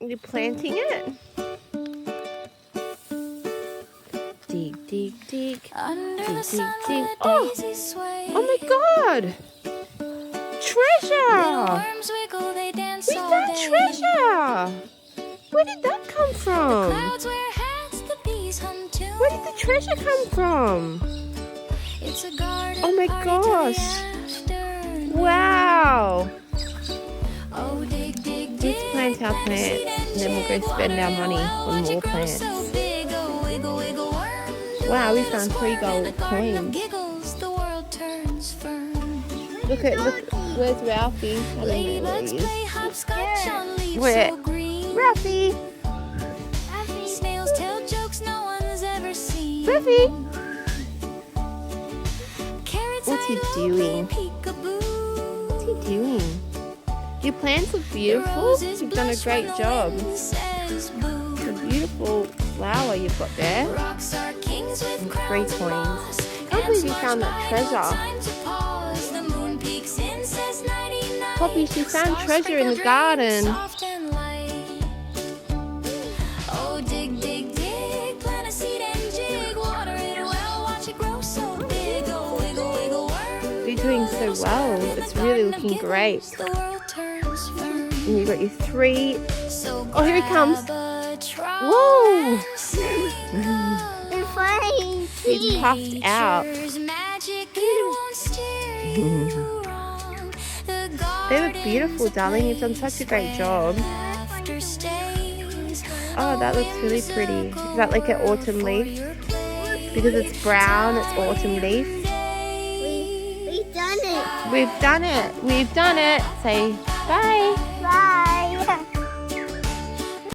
You're planting it? Dig, dig, dig. Dig, dig, dig. Oh! Oh my God! Treasure! We found treasure! Where did that come from? Where did the treasure come from? Oh my gosh! Wow! Let's plant our plants and then we'll go spend our money on more plants. Wow, we found 3 gold coins. Look, where's Ralphie? I don't know where he is. Where? Ralphie! Ralphie! What's he doing? What's he doing? Your plants look beautiful. You've done a great job. It's a beautiful flower you've got there. And 3 coins. I can't believe you found that treasure. Poppy, she found treasure in the garden. You're doing so well. It's really looking great. And you've got your 3. Oh, here he comes. Whoa! He's puffed out. They look beautiful, darling. You've done such a great job. Oh, that looks really pretty. Is that like an autumn leaf? Because it's brown, it's autumn leaf. We've done it. We've done it. We've done it. Say bye. Bye.